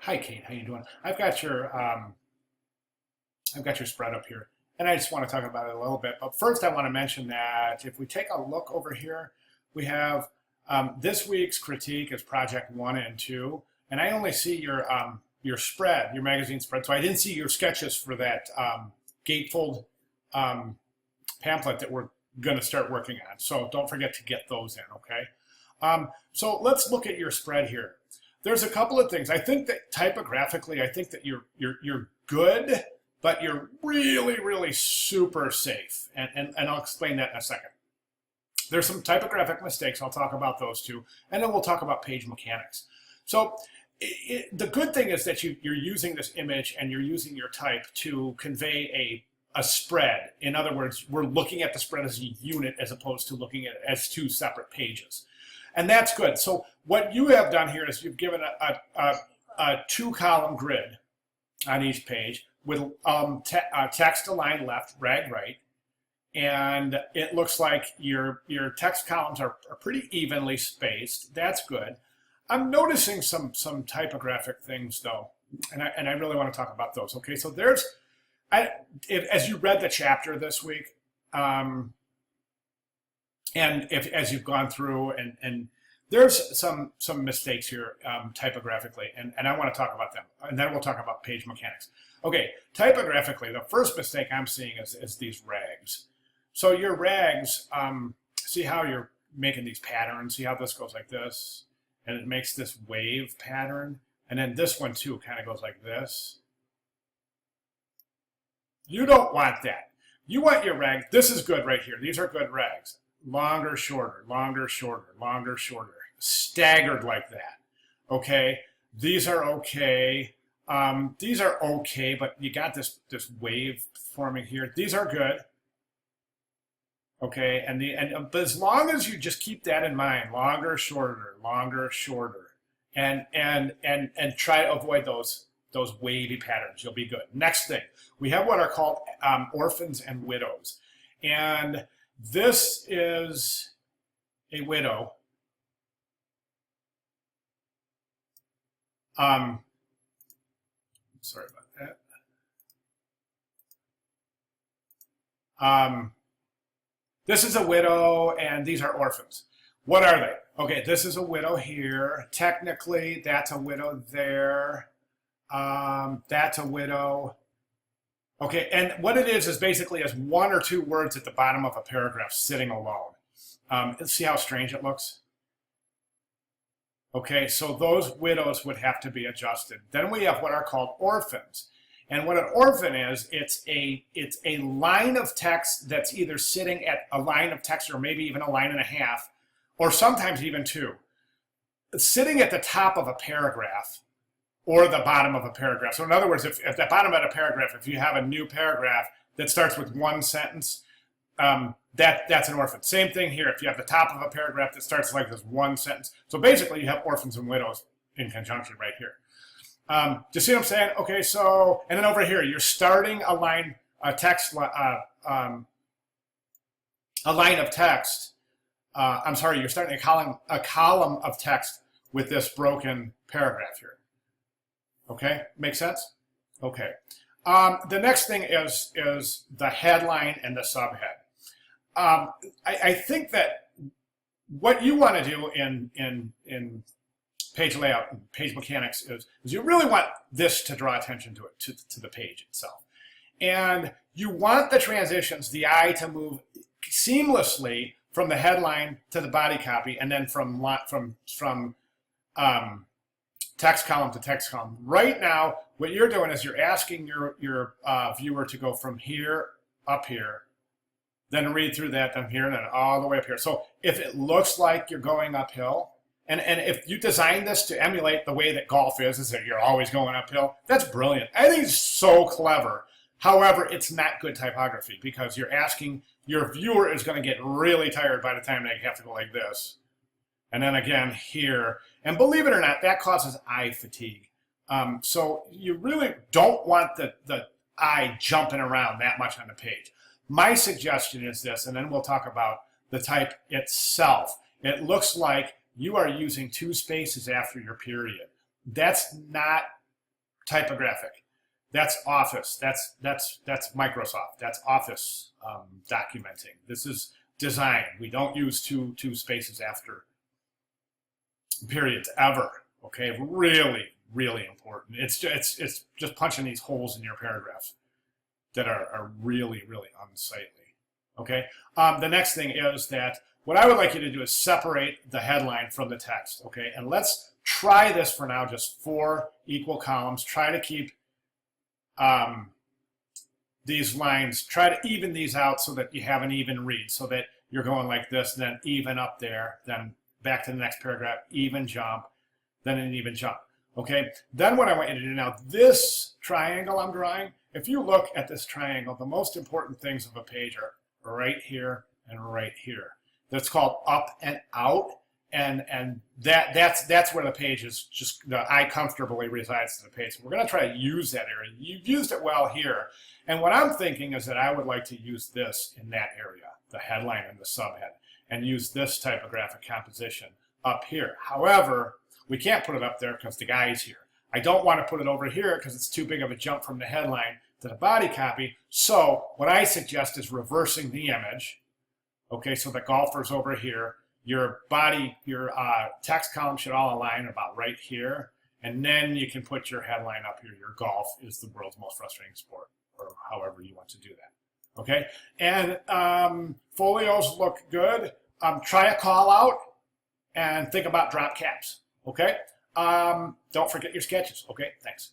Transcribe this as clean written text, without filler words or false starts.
Hi, Kate. How you doing? I've got your spread up here, and I just want to talk about it a little bit. But first, I want to mention that if we take a look over here, we have this week's critique is project 1 and 2, and I only see your spread, your magazine spread. So I didn't see your sketches for that gatefold pamphlet that we're going to start working on. So don't forget to get those in, okay? So let's look at your spread here. There's a couple of things. I think that typographically, I think that you're good, but you're really, really super safe. And I'll explain that in a second. There's some typographic mistakes. I'll talk about those too. And then we'll talk about page mechanics. So the good thing is that you're using this image and you're using your type to convey a spread. In other words, we're looking at the spread as a unit as opposed to looking at it as two separate pages. And that's good. So what you have done here is you've given a two-column grid on each page with text aligned left, rag right. And it looks like your text columns are pretty evenly spaced. That's good. I'm noticing some typographic things though, and I really want to talk about those. Okay, so as you read the chapter this week, and as you've gone through, and there's some mistakes here typographically, and I want to talk about them, and then we'll talk about page mechanics. Okay, typographically, the first mistake I'm seeing is these rags. So your rags, see how you're making these patterns? See how this goes like this, and it makes this wave pattern, and then this one too kind of goes like this. You don't want that. You want your rag. This is good right here. These are good rags. Longer, shorter, longer, shorter, longer, shorter, staggered like that. Okay, these are okay. These are okay, but you got this wave forming here. These are good. Okay, but as long as you just keep that in mind, longer, shorter, and try to avoid those wavy patterns, you'll be good. Next thing, we have what are called orphans and widows, and this is a widow. Sorry about that. This is a widow, and these are orphans. What are they? Okay, this is a widow here. Technically, that's a widow there. That's a widow. Okay, and what it is basically is one or two words at the bottom of a paragraph sitting alone. See how strange it looks? Okay, so those widows would have to be adjusted. Then we have what are called orphans. And what an orphan is, it's a line of text that's either sitting at a line of text or maybe even a line and a half, or sometimes even two. It's sitting at the top of a paragraph or the bottom of a paragraph. So in other words, if at the bottom of a paragraph, if you have a new paragraph that starts with one sentence, that's an orphan. Same thing here. If you have the top of a paragraph that starts like this one sentence. So basically you have orphans and widows in conjunction right here. Do you see what I'm saying? Okay, so, and then over here, you're starting a line of text. You're starting a column of text with this broken paragraph here. Okay, make sense? Okay. The next thing is the headline and the subhead. I think that what you want to do in page layout and page mechanics is you really want this to draw attention to it, to the page itself. And you want the transitions, the eye to move seamlessly from the headline to the body copy, and then from text column to text column. Right now, what you're doing is you're asking your viewer to go from here up here, then read through that, then here, and then all the way up here. So if it looks like you're going uphill, and if you design this to emulate the way that golf is that you're always going uphill, that's brilliant. I think it's so clever. However, it's not good typography because you're asking, your viewer is going to get really tired by the time they have to go like this. And then again here. And believe it or not, that causes eye fatigue. So you really don't want the eye jumping around that much on the page. My suggestion is this, and then we'll talk about the type itself. It looks like you are using two spaces after your period. That's not typographic. That's Office. That's Microsoft. That's Office documenting. This is design. We don't use two spaces after periods ever. Okay, really, really important. It's just punching these holes in your paragraphs that are really, really unsightly. Okay. The next thing is that what I would like you to do is separate the headline from the text. Okay, and let's try this for now. Just 4 equal columns. Try to keep these lines, try to even these out so that you have an even read, so that you're going like this, then even up there, then back to the next paragraph, even jump, then an even jump. Okay, then what I want you to do now, this triangle I'm drawing, if you look at this triangle, the most important things of a page are right here and right here. That's called up and out. And that's where the page is, just the eye comfortably resides to the page. So we're going to try to use that area. You've used it well here. And what I'm thinking is that I would like to use this in that area, the headline and the subhead, and use this typographic composition up here. However, we can't put it up there because the guy's here. I don't want to put it over here because it's too big of a jump from the headline to the body copy. So what I suggest is reversing the image. Okay, so the golfer's over here. Your body, your text column should all align about right here. And then you can put your headline up here. Your golf is the world's most frustrating sport, or however you want to do that. Okay? And folios look good. Try a call out and think about drop caps. Okay? Don't forget your sketches. Okay? Thanks.